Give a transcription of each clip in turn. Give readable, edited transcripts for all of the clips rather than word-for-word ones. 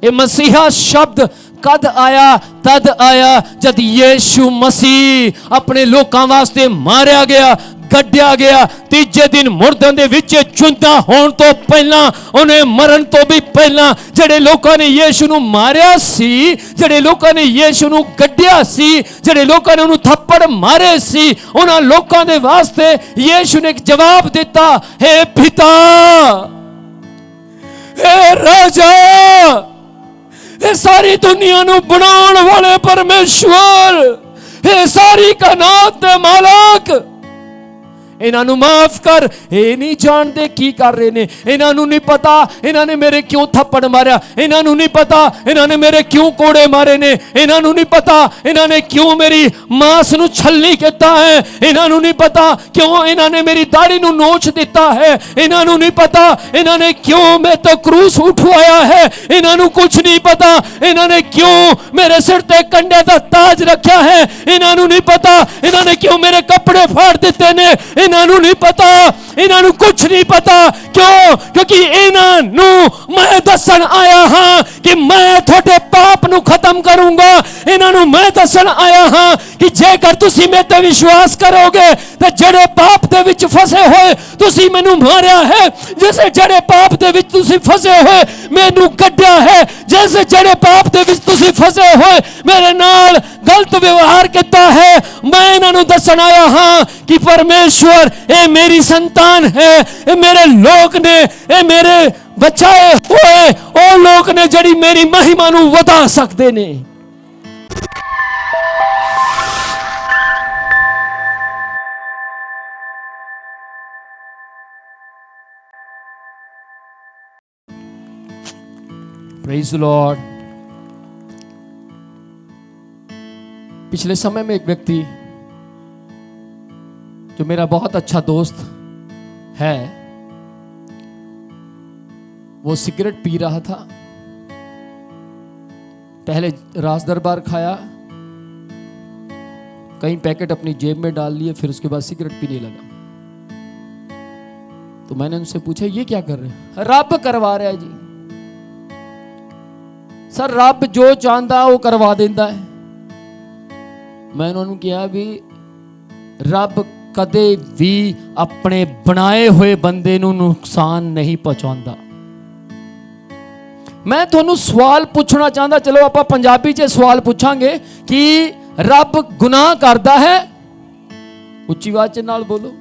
ये मसीहा शब्द कद आया? तद आया जद यीशु मसीह अपने लोकां वास्ते मारिया गया, गड्ढिया गया। तीजे दिन मुर्दों दे विच जिंदा होण तो पहला, उन्हें मरण तो भी पहला, जेड़े लोकां ने यीशु नूं मारिया सी, जेड़े लोकां ने यीशु नूं गड्ढिया सी, जेड़े लोकां ने उन्हें थप्पड़ मारे सी, उन्हां लोकां दे वास्ते यीशु ने एक जवाब दिता, हे पिता, हे राजा, हे सारी दुनिया नूं बनाउण वाले परमेश्वर, हे सारी कायनात दे मालक, इन्हां नूं माफ कर। ये नहीं जानते की कर रहे ने, इन्हां नूं नहीं पता इन्हां ने मेरे क्यों थप्पड़ मारिया, इन्हां नूं नहीं पता इन्हां ने मेरे क्यों कोड़े मारे ने, इन्हां नूं नहीं पता इन्हां ने क्यों मेरी मांस नूं छलनी कीता है, इन्हां नूं नहीं पता क्यों इन्हां ने मेरी दाढ़ी नूं नोच दिता है, इन्हां नूं नहीं पता इन्हां ने क्यों मैं तो क्रूस उठवाया है, इन्हां नूं कुछ नहीं पता इन्हां ने क्यों मेरे सिर ते कंडे दा ताज रखा है, इन्हां नूं नहीं पता इन्हां ने क्यों मेरे कपड़े फाड़ दिते ने, इन्हां नहीं पता, इन्हां कुछ नहीं पता। क्यों? क्योंकि इन्हां मैं दसन आया हाँ कि मैं थोड़े पाप नू खत्म करूंगा। इन्हां मैं दसन आया हाँ कि जेकर तुसी मेरे ते विश्वास करोगे तो जड़े पाप दे विच फसे होए तुसी मैनू मारिया है, जैसे जड़े पाप दे विच तुसी फसे होए मैनू कड्ढिया है, जैसे जड़े पाप दे विच तुसी फसे होए मेरे नाल गलत व्यवहार किया है। मैं इन्हां दसन आया हाँ कि परमेश्वर ए मेरी संतान है, ए मेरे लोग ने, ए मेरे बचाए हुए ओ लोग ने जड़ी मेरी महिमा नू वधा सकते ने। Praise the Lord. पिछले समय में एक व्यक्ति जो मेरा बहुत अच्छा दोस्त है, वो सिगरेट पी रहा था। पहले राज दरबार खाया, कई पैकेट अपनी जेब में डाल लिए, फिर उसके बाद सिगरेट पीने लगा। तो मैंने उनसे पूछा ये क्या कर रहे हैं? रब करवा रहा है जी। सर रब जो चाहता वो करवा देता है। मैं उन्होंने कहा भी रब कदे भी अपने बनाए हुए बंदे नूं नुकसान नहीं पहुंचाता। मैं थोनू सवाल पूछना चाहता, चलो आप पंजाबी च सवाल पूछांगे कि रब गुनाह करता है? उच्ची आवाज नाल बोलो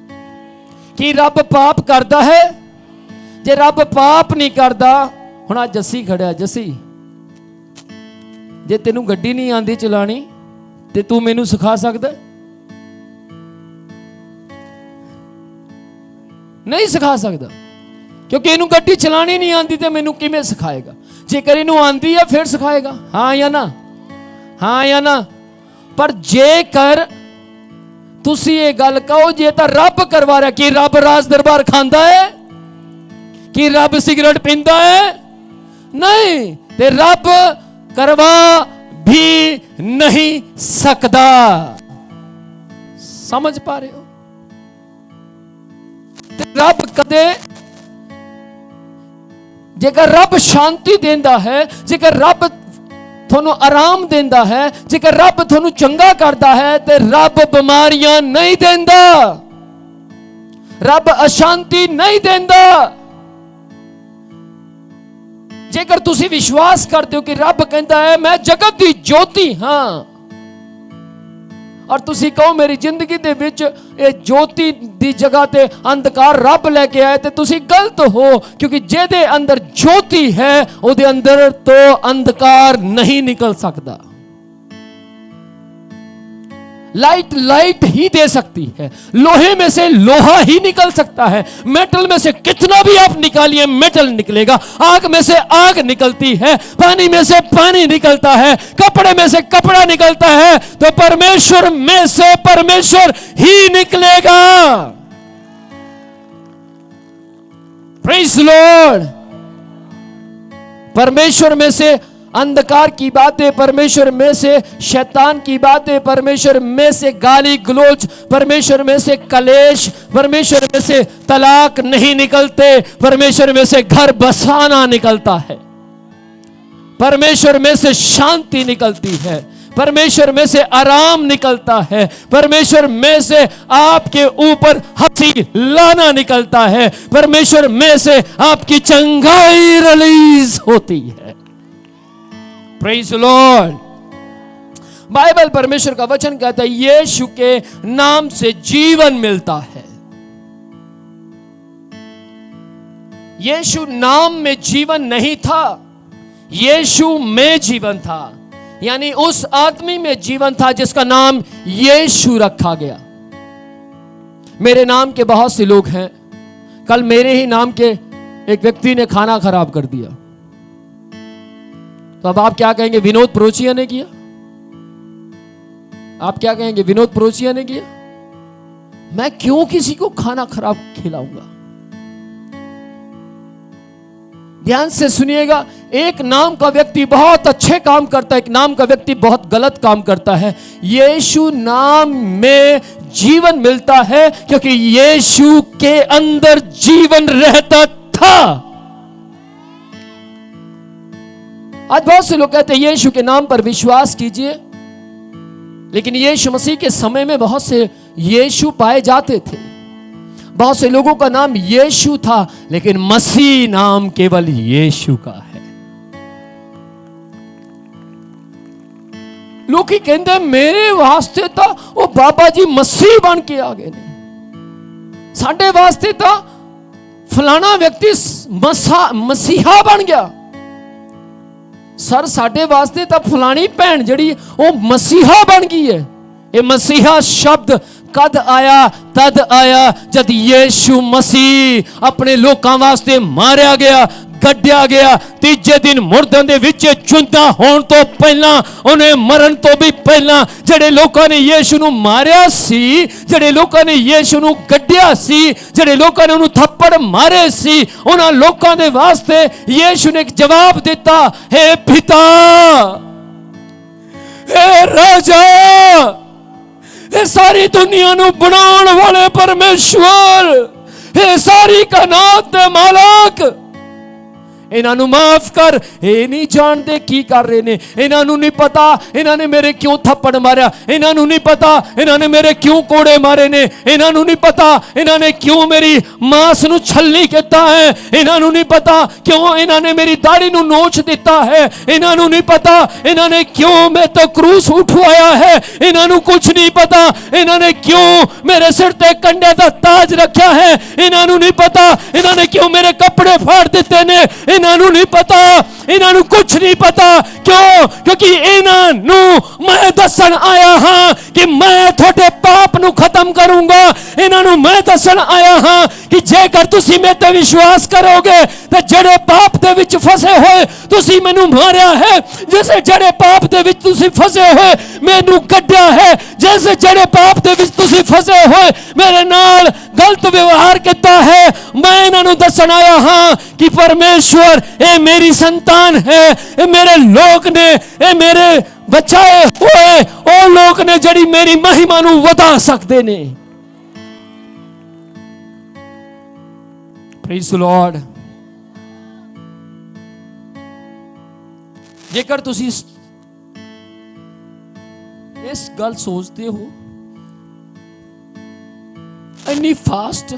कि रब पाप करता है? जे रब पाप नहीं करता, हुण आ जस्सी खड़िया, जस्सी जे तेनू गड्डी नहीं आंदी चलानी ते तू मैनू सिखा सकदा? नहीं सिखा सकता, क्योंकि इनू गड्डी चलानी नहीं आती तो मैनू किवें सिखाएगा? जेकर इनू आंदी है फिर सिखाएगा, हाँ या ना? हाँ या ना? पर जेकर तुसी ये गल कहो जे तो रब करवा रहा, कि रब राज दरबार खांदा है? कि रब सिगरेट पींदा है? नहीं, ते रब करवा भी नहीं सकता। समझ पा रहे हो? रब कदे, जेकर रब शांति देंदा है, जेकर रब थोनू आराम देंदा है, जेकर रब थोनू चंगा करता है, ते रब बीमारियां नहीं देंदा, रब अशांति नहीं देंदा। जेकर तुसी विश्वास करते हो कि रब कहता है मैं जगत की ज्योति हाँ, और तुसी कहो मेरी जिंदगी दे विच ये ज्योति दी जगह ते अंधकार रब लेके आए, तो तुसी गलत हो, क्योंकि जेदे अंदर ज्योति है उहदे अंदर तो अंधकार नहीं निकल सकता। लाइट लाइट ही दे सकती है, लोहे में से लोहा ही निकल सकता है, मेटल में से कितना भी आप निकालिए मेटल निकलेगा, आग में से आग निकलती है, पानी में से पानी निकलता है, कपड़े में से कपड़ा निकलता है, तो परमेश्वर में से परमेश्वर ही निकलेगा। Praise the Lord. परमेश्वर में से अंधकार की बातें, परमेश्वर में से शैतान की बातें, परमेश्वर में से गाली गलोच, परमेश्वर में से कलेश, परमेश्वर में से तलाक नहीं निकलते, परमेश्वर में से घर बसाना निकलता है, परमेश्वर में से शांति निकलती है, परमेश्वर में से आराम निकलता है, परमेश्वर में से आपके ऊपर हंसी लाना निकलता है, परमेश्वर में से आपकी चंगाई रिलीज होती है। Praise the Lord. बाइबल परमेश्वर का वचन कहता है यीशु के नाम से जीवन मिलता है। यीशु नाम में जीवन नहीं था, यीशु में जीवन था, यानी उस आदमी में जीवन था जिसका नाम यीशु रखा गया। मेरे नाम के बहुत से लोग हैं, कल मेरे ही नाम के एक व्यक्ति ने खाना खराब कर दिया, तो अब आप क्या कहेंगे? विनोद प्रोचिया ने किया। आप क्या कहेंगे? विनोद प्रोचिया ने किया। मैं क्यों किसी को खाना खराब खिलाऊंगा? ध्यान से सुनिएगा, एक नाम का व्यक्ति बहुत अच्छे काम करता है, एक नाम का व्यक्ति बहुत गलत काम करता है। यीशु नाम में जीवन मिलता है क्योंकि यीशु के अंदर जीवन रहता था। आज बहुत से लोग कहते हैं यीशु के नाम पर विश्वास कीजिए, लेकिन यीशु मसीह के समय में बहुत से यीशु पाए जाते थे। बहुत से लोगों का नाम यीशु था, लेकिन मसीह नाम केवल यीशु का है। लोग कहते मेरे वास्ते तो वो बाबा जी मसीह बन के आ गए ने, साडे वास्ते तो फलाना व्यक्ति मसीहा बन गया। सर साडे वास्ते तो फलानी भैन जड़ी वो मसीहा बन गई है। ये मसीहा शब्द कद आया? तद आया जद यीशु मसीह अपने लोकां वास्ते मारिया गया, गड्ढिया गया, तीजे दिन मुर्दों दे विच चुंदा होण तो पहला, उन्हें मरण तो भी पहला, जेड़े लोकां ने यीशु नूं मारिया सी, जेड़े लोकां ने यीशु नूं गड्ढिया सी, जेड़े लोकां ने उन्हें थप्पड़ मारे सी, उन्हां लोकां दे वास्ते यीशु ने एक जवाब दिता, हे पिता, हे राजा, हे सारी दुनिया नूं बनाउण वाले परमेश्वर, हे सारी कायनात दे मालक, इन्हां नूं माफ कर। ये नहीं जानते की कर रहे ने, इन्हां नूं नहीं पता इन्हां ने मेरे क्यों थप्पड़ मारिया, इन्हां नूं नहीं पता इन्हां ने मेरे क्यों कोड़े मारे ने, इन्हां नूं नहीं पता इन्हां ने क्यों मेरी मांस नूं छलनी किया है, इन्हां नूं नहीं पता क्यों इन्हां ने मेरी दाढ़ी नूं नोच दिता है, इन्हां नूं नहीं पता इन्हां ने क्यों मैं तो क्रूस उठवाया है, इन्हां नूं कुछ नहीं पता इन्हां ने क्यों मेरे सिर ते कंडे दा ताज रखा है, इन्हां नूं नहीं पता इन्हां ने क्यों मेरे कपड़े फाड़ दिते ने, इन्हां नूं नहीं पता, इन्हां नूं कुछ नहीं पता। क्यों? क्योंकि इन्हां नूं मैं दसन आया हां कि मैं थोड़े पाप नूं खत्म करूंगा। इन्हां नूं मैं दसन आया हां कि जेकर तुसी मेरे ते विश्वास करोगे ते जड़े पाप दे विच फसे होए तुसी मैनू मारिया है, जैसे जड़े पाप दे विच तुसी फसे होए मैनू कड्ढिया है, जैसे जड़े पाप दे विच तुसी फसे होए मेरे नाल गलत व्यवहार किया है, मैं इन्हां नूं दसन आया हां कि परमेश्वर ए मेरी संतान है, ए मेरे लोग ने, ए मेरे बचाए हुए ओ लोग ने जड़ी मेरी महिमा नूं वधा सकते ने। Praise the Lord. जेकर तुसी इस गल सोचते हो इन्नी फास्ट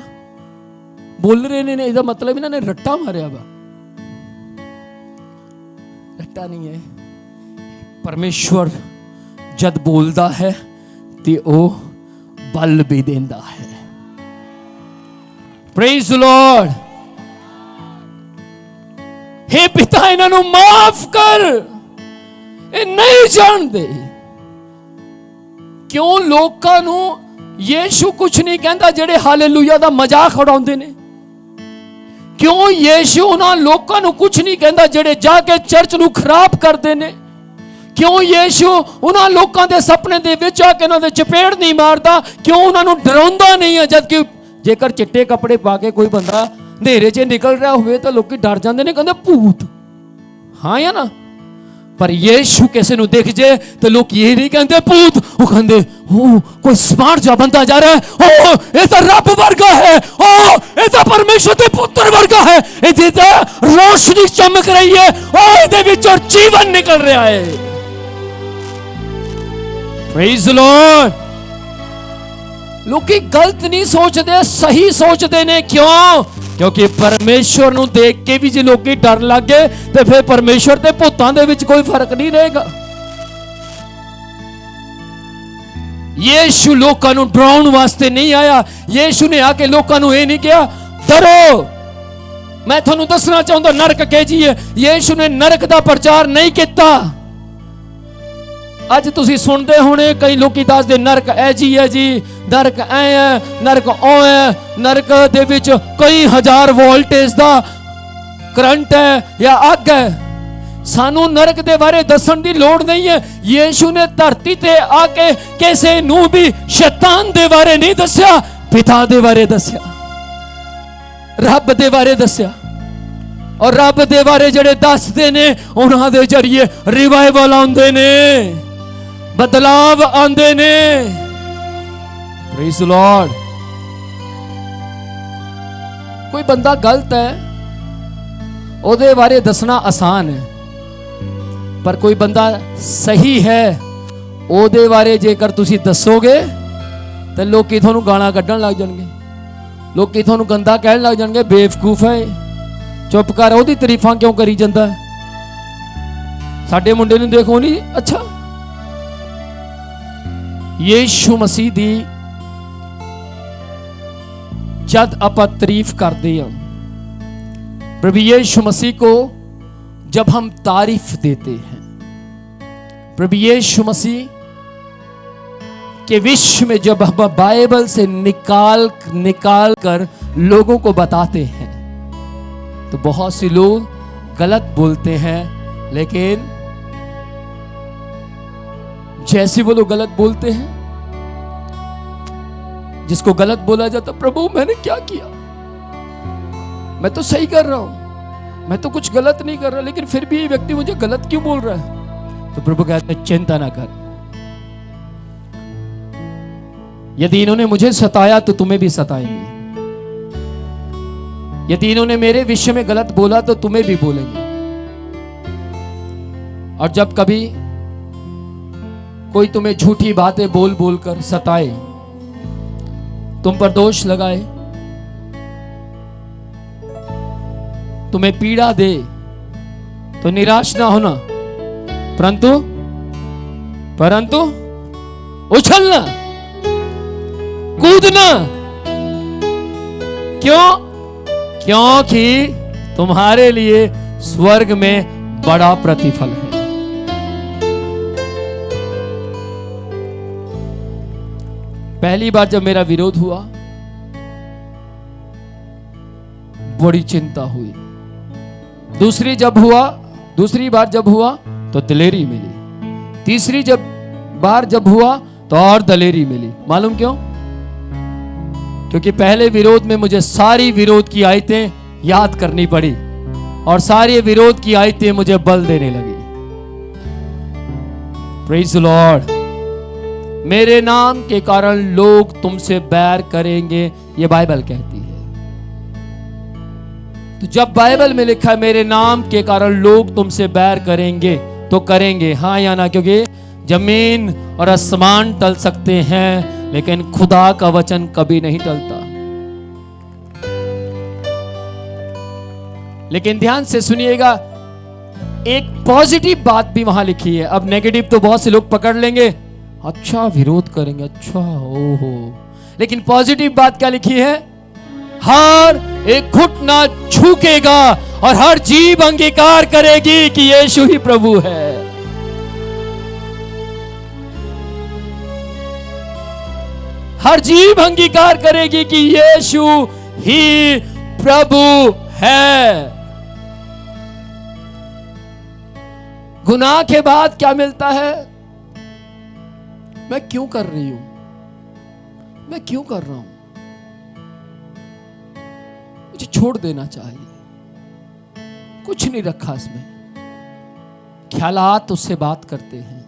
बोल रहे ने, इसका मतलब इन्होंने रट्टा मारिया वा, रट्टा नहीं है। परमेश्वर जद बोलता है तो वो बल भी देता है। Praise the Lord. हे पिता इन्हों माफ कर, ये नहीं जानते क्यों लोकां नूं यीशु कुछ नहीं कहता जेड़े हालेलुया दा मजाक उड़ाउंदे ने, क्यों यीशु उन्हां लोकां नूं कुछ नहीं कहता जेड़े जाके चर्च नूं खराब करदे ने, क्यों यीशु उन्हां लोकां दे सपने दे विच आके उन्हां दे चपेड़ नहीं मारदा, क्यों उन्हां नूं डराउंदा नहीं है, जबकि जेकर चिट्टे कपड़े पा के कोई बंदा अंधेरे च निकल रहा हुए तो लोग डर जाते हैं, कहते भूत। हाँ या ना, पर यीशु किसी ਨੂੰ देख जे तो लोग ये नहीं कहते भूत, वो कहते ओ कोई स्मार्ट जा बंदा जा रहा है, ओ ये तो रब वर्गा है, ओ ये तो परमेश्वर के पुत्र वर्गा है, ये तो रोशनी चमक रही है, ओ ਇਹਦੇ ਵਿੱਚੋਂ जीवन निकल रहा है। Praise the Lord. लोकी गलत नहीं सोचते, सही सोचते ने। क्यों? क्योंकि परमेश्वर ਨੂੰ देख के भी जे लोकी डर लग गए तो फिर परमेश्वर ते भूतां दे विच कोई फर्क नहीं रहेगा। यीशु लोकां ਨੂੰ डराउण वास्ते नहीं आया। यीशु ने आके लोकां ਨੂੰ ਇਹ नहीं कहा डरो। मैं ਤੁਹਾਨੂੰ ਦੱਸਣਾ ਚਾਹੁੰਦਾ नरक के जी है। यीशु ने नरक ਦਾ प्रचार नहीं किया। ਅੱਜ ਤੁਸੀਂ ਸੁਣਦੇ ਹੋਣੇ ਕਈ ਲੋਕੀ ਦੱਸਦੇ ਨਰਕ ਐ ਜੀ ਹੈ ਜੀ, ਨਰਕ ਐ ਹੈ, ਨਰਕ ਉਹ ਹੈ, ਨਰਕ ਦੇ ਵਿੱਚ ਕਈ ਹਜ਼ਾਰ ਵੋਲਟੇਜ ਦਾ ਕਰੰਟ ਹੈ ਜਾਂ ਅੱਗ ਹੈ। ਸਾਨੂੰ ਨਰਕ ਦੇ ਬਾਰੇ ਦੱਸਣ ਦੀ ਲੋੜ ਨਹੀਂ ਹੈ। ਯੀਸ਼ੂ ਨੇ ਧਰਤੀ ਤੇ ਆ ਕੇ ਕਿਸੇ ਨੂੰ ਵੀ ਸ਼ੈਤਾਨ ਦੇ ਬਾਰੇ ਨਹੀਂ ਦੱਸਿਆ, ਪਿਤਾ ਦੇ ਬਾਰੇ ਦੱਸਿਆ, ਰੱਬ ਦੇ ਬਾਰੇ ਦੱਸਿਆ। ਔਰ ਰੱਬ ਦੇ ਬਾਰੇ ਜਿਹੜੇ ਦੱਸਦੇ ਨੇ ਉਹਨਾਂ ਦੇ ਜ਼ਰੀਏ ਰਿਵਾਈਵਲ ਆਉਂਦੇ ਨੇ, बदलाव आंदे ने। Praise the Lord. कोई बंदा गलत है ओदे बारे दसना आसान है, पर कोई बंदा सही है ओदे बारे जेकर तुसी दसोगे तो लोग थानू गाना कड्ढन लग जाएंगे, लोग थानू गंदा कहन लग जाएंगे, बेवकूफ है, चुप कर, ओदी तारीफां क्यों करी जांदा है। साडे मुंडे नूं देखो नहीं, अच्छा यीशु मसीह दी जद आपां तारीफ करते हैं, प्रभु यीशु मसीह को जब हम तारीफ देते हैं, प्रभु यीशु मसीह के विश्व में जब हम बाइबल से निकाल कर लोगों को बताते हैं तो बहुत से लोग गलत बोलते हैं। लेकिन जैसे वो लोग गलत बोलते हैं, जिसको गलत बोला जाता, प्रभु मैंने क्या किया, मैं तो सही कर रहा हूं, मैं तो कुछ गलत नहीं कर रहा, लेकिन फिर भी ये व्यक्ति मुझे गलत क्यों बोल रहा है। तो प्रभु कहते हैं चिंता ना कर, यदि इन्होंने मुझे सताया तो तुम्हें भी सताएंगे, यदि इन्होंने मेरे विषय में गलत बोला तो तुम्हें भी बोलेंगे। और जब कभी कोई तुम्हें झूठी बातें बोल बोल कर सताए, तुम पर दोष लगाए, तुम्हें पीड़ा दे, तो निराश ना होना, परंतु उछलना, कूदना। क्यों? क्योंकि तुम्हारे लिए स्वर्ग में बड़ा प्रतिफल है। पहली बार जब मेरा विरोध हुआ बड़ी चिंता हुई, दूसरी बार जब हुआ तो दिलेरी मिली, तीसरी बार जब हुआ तो और दिलेरी मिली। मालूम क्यों? क्योंकि पहले विरोध में मुझे सारी विरोध की आयतें याद करनी पड़ी और सारी विरोध की आयतें मुझे बल देने लगी। Praise the Lord. मेरे नाम के कारण लोग तुमसे बैर करेंगे, ये बाइबल कहती है। तो जब बाइबल में लिखा है मेरे नाम के कारण लोग तुमसे बैर करेंगे, तो करेंगे, हाँ या ना? क्योंकि जमीन और आसमान टल सकते हैं लेकिन खुदा का वचन कभी नहीं टलता। लेकिन ध्यान से सुनिएगा, एक पॉजिटिव बात भी वहां लिखी है। अब नेगेटिव तो बहुत से लोग पकड़ लेंगे, अच्छा विरोध करेंगे, अच्छा ओहो, लेकिन पॉजिटिव बात क्या लिखी है? हर एक घुटना झुकेगा और हर जीभ अंगीकार करेगी कि यीशु ही प्रभु है। हर जीभ अंगीकार करेगी कि यीशु ही प्रभु है। गुनाह के बाद क्या मिलता है? मैं क्यों कर रही हूं, मैं क्यों कर रहा हूं, मुझे छोड़ देना चाहिए, कुछ नहीं रखा इसमें। ख्यालात उससे बात करते हैं।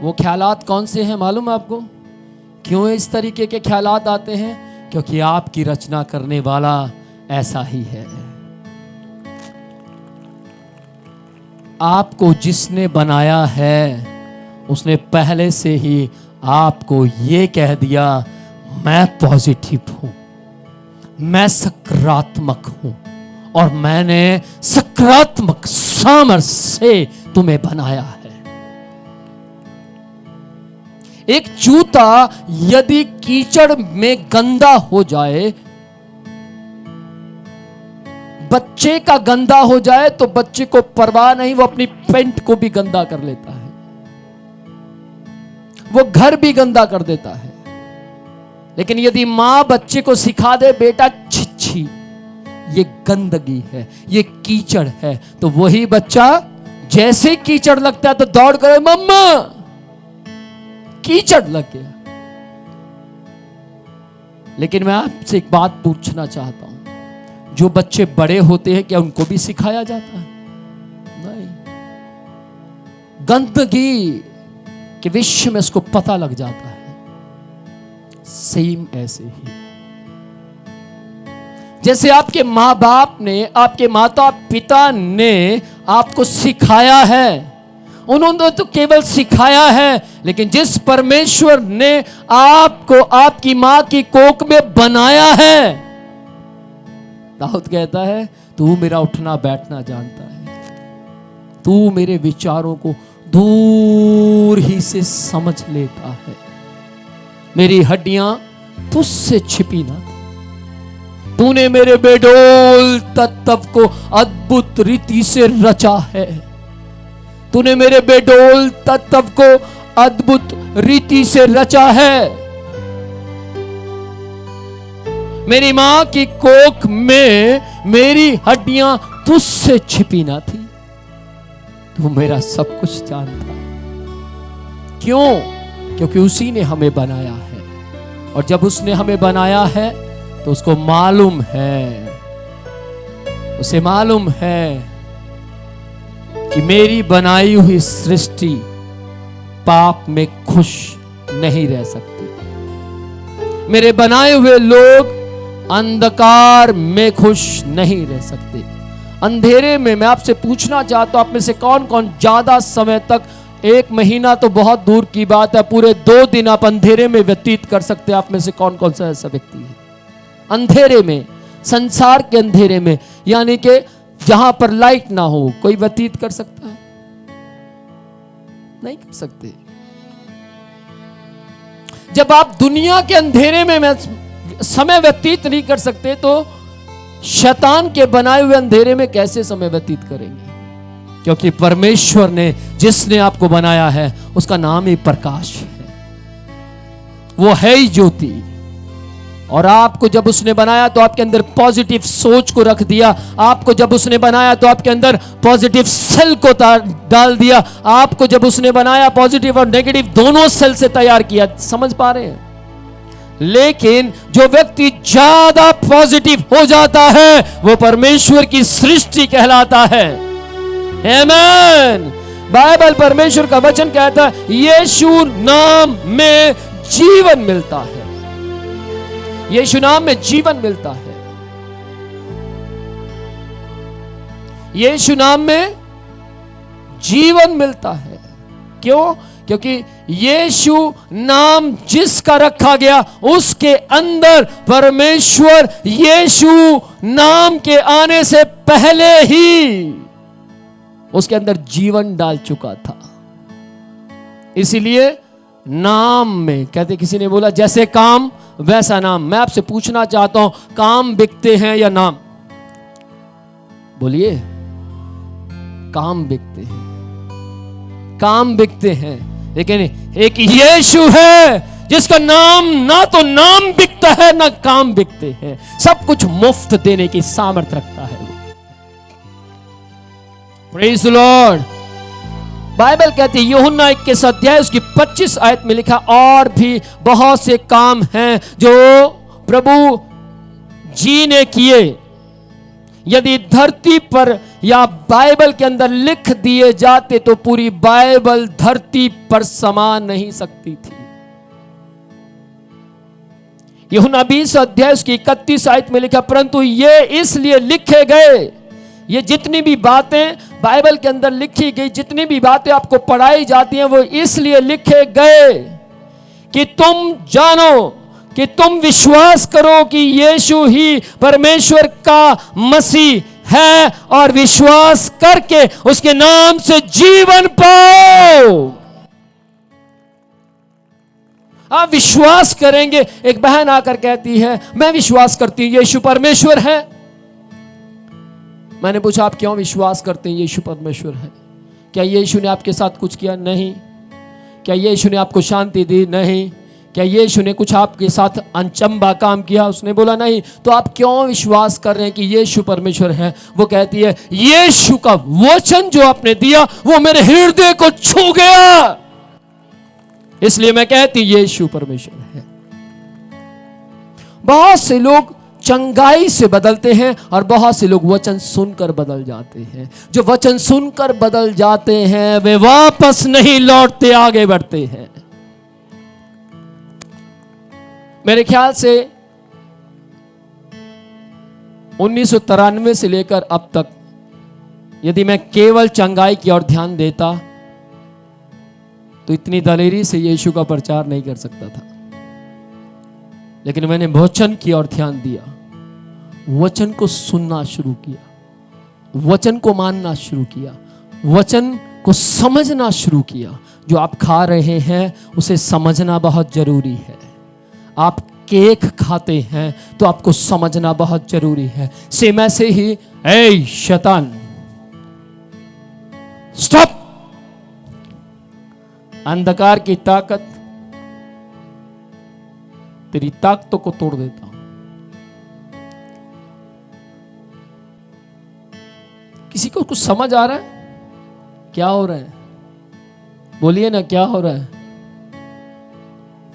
वो ख्यालात कौन से हैं मालूम है आपको? क्यों इस तरीके के ख्यालात आते हैं? क्योंकि आपकी रचना करने वाला ऐसा ही है। आपको जिसने बनाया है उसने पहले से ही आपको ये कह दिया, मैं पॉजिटिव हूं, मैं सकारात्मक हूं और मैंने सकारात्मक सामर्थ्य से तुम्हें बनाया है। एक जूता यदि कीचड़ में गंदा हो जाए, बच्चे का गंदा हो जाए तो बच्चे को परवाह नहीं, वो अपनी पैंट को भी गंदा कर लेता है, वो घर भी गंदा कर देता है। लेकिन यदि मां बच्चे को सिखा दे, बेटा छिछी ये गंदगी है, ये कीचड़ है, तो वही बच्चा जैसे कीचड़ लगता है तो दौड़ करे, मम्मा कीचड़ लग गया। लेकिन मैं आपसे एक बात पूछना चाहता हूं, जो बच्चे बड़े होते हैं क्या उनको भी सिखाया जाता है? नहीं। गंदगी के विषय में उसको पता लग जाता है। सेम ऐसे ही जैसे आपके मां बाप ने, आपके माता पिता ने आपको सिखाया है, उन्होंने तो केवल सिखाया है, लेकिन जिस परमेश्वर ने आपको आपकी मां की कोख में बनाया है, दाऊद कहता है तू मेरा उठना बैठना जानता है, तू मेरे विचारों को दूर ही से समझ लेता है, मेरी हड्डियां तुझसे छिपी ना, तूने मेरे बेडोल तत्व को अद्भुत रीति से रचा है, तूने मेरे बेडोल तत्व को अद्भुत रीति से रचा है। मेरी मां की कोख में मेरी हड्डियां तुझसे छिपी ना थी, तू मेरा सब कुछ जानता। क्यों? क्योंकि उसी ने हमें बनाया है, और जब उसने हमें बनाया है तो उसको मालूम है, उसे मालूम है कि मेरी बनाई हुई सृष्टि पाप में खुश नहीं रह सकती, मेरे बनाए हुए लोग अंधकार में खुश नहीं रह सकते। अंधेरे में मैं आपसे पूछना चाहता हूं, आप में से कौन कौन ज्यादा समय तक, 1 महीना तो बहुत दूर की बात है, पूरे 2 दिन आप अंधेरे में व्यतीत कर सकते हैं? आप में से कौन कौन सा ऐसा व्यक्ति है? अंधेरे में, संसार के अंधेरे में, यानी कि जहां पर लाइट ना हो, कोई व्यतीत कर सकता है? नहीं कर सकते। जब आप दुनिया के अंधेरे में समय व्यतीत नहीं कर सकते, तो शैतान के बनाए हुए अंधेरे में कैसे समय व्यतीत करेंगे? क्योंकि परमेश्वर ने, जिसने आपको बनाया है, उसका नाम ही प्रकाश है, वो है ही ज्योति। और आपको जब उसने बनाया तो आपके अंदर पॉजिटिव सोच को रख दिया, आपको जब उसने बनाया तो आपके अंदर पॉजिटिव सेल को डाल दिया, आपको जब उसने बनाया पॉजिटिव और नेगेटिव दोनों सेल से तैयार किया। समझ पा रहे हैं? लेकिन जो व्यक्ति ज्यादा पॉजिटिव हो जाता है वो परमेश्वर की सृष्टि कहलाता है। आमीन। बाइबल, परमेश्वर का वचन कहता है यीशु नाम में जीवन मिलता है, यीशु नाम में जीवन मिलता है, यीशु नाम में जीवन मिलता है। क्यों? क्योंकि यीशु नाम जिसका रखा गया उसके अंदर परमेश्वर यीशु नाम के आने से पहले ही उसके अंदर जीवन डाल चुका था। इसीलिए नाम में कहते, किसी ने बोला जैसे काम वैसा नाम। मैं आपसे पूछना चाहता हूं, काम बिकते हैं या नाम? बोलिए। काम बिकते हैं, काम बिकते हैं, लेकिन एक यीशु है जिसका नाम, ना तो नाम बिकता है ना काम बिकते हैं, सब कुछ मुफ्त देने की सामर्थ्य रखता है। Praise the Lord. बाइबल कहती है यूहन्ना 21 अध्याय उसकी 25 आयत में लिखा, और भी बहुत से काम हैं जो प्रभु जी ने किए, यदि धरती पर या बाइबल के अंदर लिख दिए जाते तो पूरी बाइबल धरती पर समा नहीं सकती थी। यूहन्ना 20 अध्याय उसकी 31 आयत में लिखा, परंतु ये इसलिए लिखे गए, ये जितनी भी बातें बाइबल के अंदर लिखी गई, जितनी भी बातें आपको पढ़ाई जाती हैं, वो इसलिए लिखे गए कि तुम जानो, कि तुम विश्वास करो कि यीशु ही परमेश्वर का मसीह है और विश्वास करके उसके नाम से जीवन पाओ। आप विश्वास करेंगे। एक बहन आकर कहती है, मैं विश्वास करती हूं यीशु परमेश्वर है। मैंने पूछा, आप क्यों विश्वास करते हैं यीशु परमेश्वर है? क्या यीशु ने आपके साथ कुछ किया? नहीं। क्या यीशु ने आपको शांति दी? नहीं। क्या यीशु ने कुछ आपके साथ अनचंबा काम किया? उसने बोला नहीं। तो आप क्यों विश्वास कर रहे हैं कि यीशु परमेश्वर है? वो कहती है, यीशु का वचन जो आपने दिया वो मेरे हृदय को छू गया, इसलिए मैं कहती यीशु परमेश्वर है। बहुत से लोग चंगाई से बदलते हैं और बहुत से लोग वचन सुनकर बदल जाते हैं। जो वचन सुनकर बदल जाते हैं वे वापस नहीं लौटते, आगे बढ़ते हैं। मेरे ख्याल से 1993 से लेकर अब तक यदि मैं केवल चंगाई की ओर ध्यान देता तो इतनी दलेरी से यीशु का प्रचार नहीं कर सकता था। लेकिन मैंने वचन की ओर ध्यान दिया, वचन को सुनना शुरू किया, वचन को मानना शुरू किया, वचन को समझना शुरू किया। जो आप खा रहे हैं उसे समझना बहुत जरूरी है। आप केक खाते हैं तो आपको समझना बहुत जरूरी है। सेम ऐसे ही, ए शैतान स्टॉप, अंधकार की ताकत तेरी ताकतों को तोड़ देता हूं। किसी को कुछ समझ आ रहा है? क्या हो रहा है? बोलिए ना, क्या हो रहा है?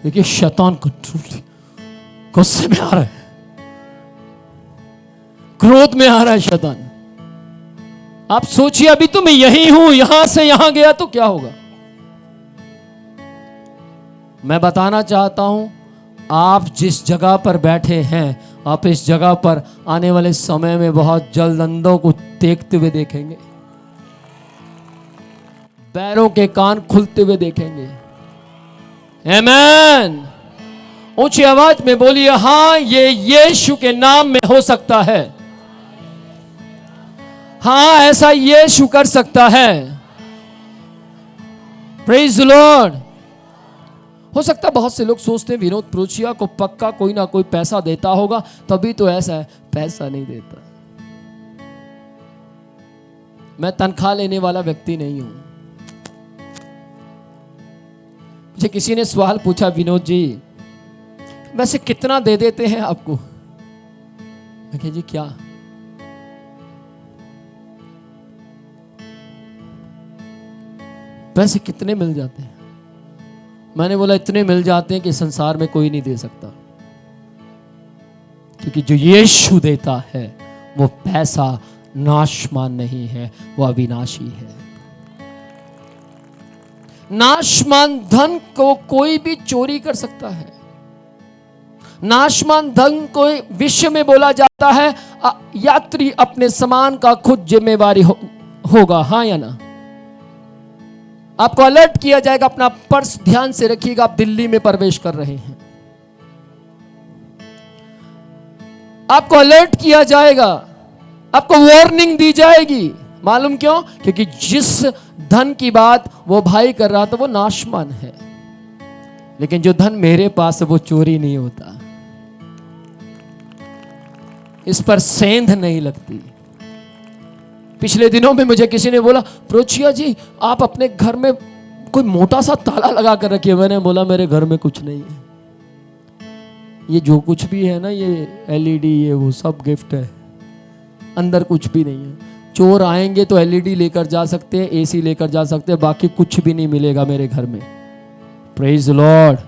देखिए, शैतान कंट्रोल गुस्से में आ रहा है, क्रोध में आ रहा है शैतान। आप सोचिए, अभी तो मैं यही हूं, यहां से यहां गया तो क्या होगा? मैं बताना चाहता हूं, आप जिस जगह पर बैठे हैं, आप इस जगह पर आने वाले समय में बहुत जल्द अंधों को देखते हुए देखेंगे, पैरों के कान खुलते हुए देखेंगे। आमीन। ऊंची आवाज में बोलिए, हां ये यीशु के नाम में हो सकता है। हां ऐसा यीशु कर सकता है। Praise the Lord. हो सकता है बहुत से लोग सोचते हैं विनोद प्रोचिया को पक्का कोई ना कोई पैसा देता होगा तभी तो ऐसा है। पैसा नहीं देता। मैं तनख्वाह लेने वाला व्यक्ति नहीं हूं। मुझे किसी ने सवाल पूछा, विनोद जी वैसे कितना दे देते हैं आपको? मैं कहा, जी क्या? पैसे कितने मिल जाते हैं? मैंने बोला, इतने मिल जाते हैं कि संसार में कोई नहीं दे सकता, क्योंकि जो यीशु देता है वो पैसा नाशमान नहीं है, वो अविनाशी है। नाशमान धन को कोई भी चोरी कर सकता है। नाशमान धन को विश्व में बोला जाता है, यात्री अपने सामान का खुद जिम्मेवारी होगा। हाँ या ना? आपको अलर्ट किया जाएगा, अपना पर्स ध्यान से रखिएगा, आप दिल्ली में प्रवेश कर रहे हैं। आपको अलर्ट किया जाएगा, आपको वार्निंग दी जाएगी। मालूम क्यों? क्योंकि जिस धन की बात वो भाई कर रहा था वो नाशमान है, लेकिन जो धन मेरे पास है वो चोरी नहीं होता, इस पर सेंध नहीं लगती। पिछले दिनों में मुझे किसी ने बोला, प्रोचिया जी आप अपने घर में कोई मोटा सा ताला लगा कर रखिए। मैंने बोला, मेरे घर में कुछ नहीं है, ये जो कुछ भी है ना, ये एलईडी ये वो सब गिफ्ट है, अंदर कुछ भी नहीं है। चोर आएंगे तो एलईडी लेकर जा सकते हैं, एसी लेकर जा सकते हैं, बाकी कुछ भी नहीं मिलेगा मेरे घर में। Praise the Lord.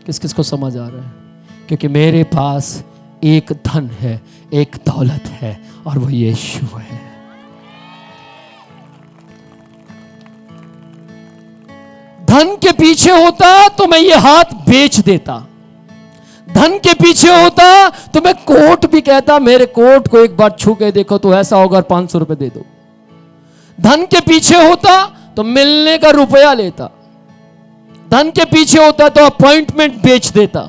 किस किस को समझ आ रहा है? क्योंकि मेरे पास एक धन है, एक दौलत है, और वो यीशु है। धन के पीछे होता तो मैं ये हाथ बेच देता, धन के पीछे होता तो मैं कोट भी कहता मेरे कोट को एक बार छू के देखो तो ऐसा होगा, 500 रुपए दे दो। धन के पीछे होता तो मिलने का रुपया लेता, धन के पीछे होता तो अपॉइंटमेंट बेच देता।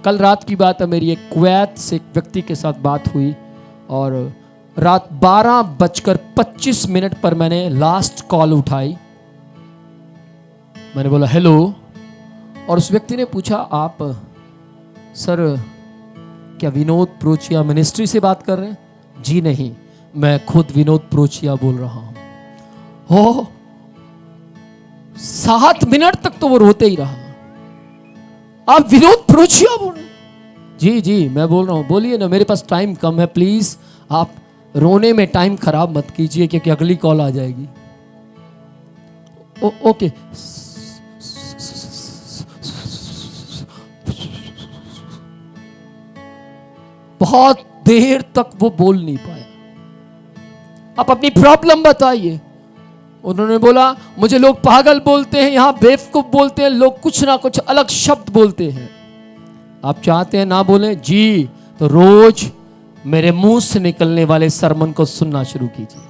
कल रात की बात है, मेरी एक कुवैत से एक व्यक्ति के साथ बात हुई और रात 12:25 पर मैंने लास्ट कॉल उठाई। मैंने बोला हेलो, और उस व्यक्ति ने पूछा आप सर क्या विनोद प्रोचिया मिनिस्ट्री से बात कर रहे हैं? जी नहीं, मैं खुद विनोद प्रोचिया बोल रहा हूं। हो 7 मिनट तक तो वो रोते ही रहा। आप विनोद प्रोचिया बोल रहे हैं? जी जी मैं बोल रहा हूं। बोलिए ना, मेरे पास टाइम कम है, प्लीज आप रोने में टाइम खराब मत कीजिए क्योंकि अगली कॉल आ जाएगी। ओके। बहुत देर तक वो बोल नहीं पाया। आप अपनी प्रॉब्लम बताइए। उन्होंने बोला मुझे लोग पागल बोलते हैं, यहां बेवकूफ बोलते हैं, लोग कुछ ना कुछ अलग शब्द बोलते हैं। आप चाहते हैं ना बोलें? जी, तो रोज मेरे मुंह से निकलने वाले सरमन को सुनना शुरू कीजिए।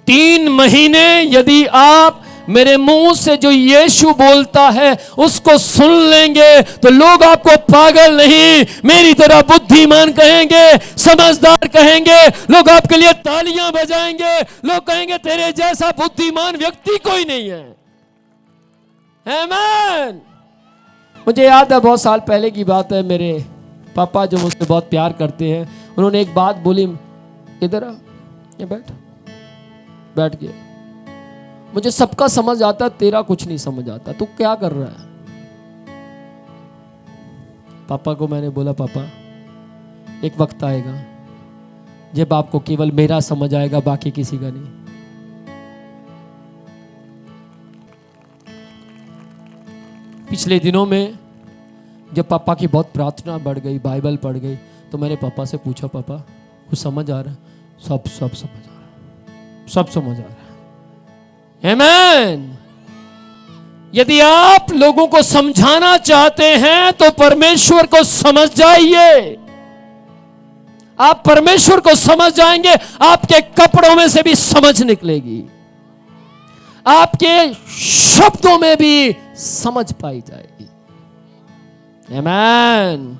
3 महीने यदि आप मेरे मुंह से जो यीशु बोलता है उसको सुन लेंगे तो लोग आपको पागल नहीं, मेरी तरह बुद्धिमान कहेंगे, समझदार कहेंगे, लोग आपके लिए तालियां बजाएंगे, लोग कहेंगे तेरे जैसा बुद्धिमान व्यक्ति कोई नहीं है। आमीन। मुझे याद है बहुत साल पहले की बात है, मेरे पापा जो मुझसे बहुत प्यार करते हैं, उन्होंने एक बात बोली, इधर आ, ये बैठ गया। मुझे सबका समझ आता, तेरा कुछ नहीं समझ आता, तू क्या कर रहा है? पापा को मैंने बोला पापा एक वक्त आएगा जब आपको केवल मेरा समझ आएगा, बाकी किसी का नहीं। पिछले दिनों में जब पापा की बहुत प्रार्थना बढ़ गई, बाइबल पढ़ गई, तो मैंने पापा से पूछा पापा कुछ समझ आ रहा है? सब समझ आ रहा है, सब समझ आ रहा है। आमीन। यदि आप लोगों को समझाना चाहते हैं तो परमेश्वर को समझ जाइए। आप परमेश्वर को समझ जाएंगे, आपके कपड़ों में से भी समझ निकलेगी, आपके शब्दों में भी समझ पाई जाएगी। आमीन।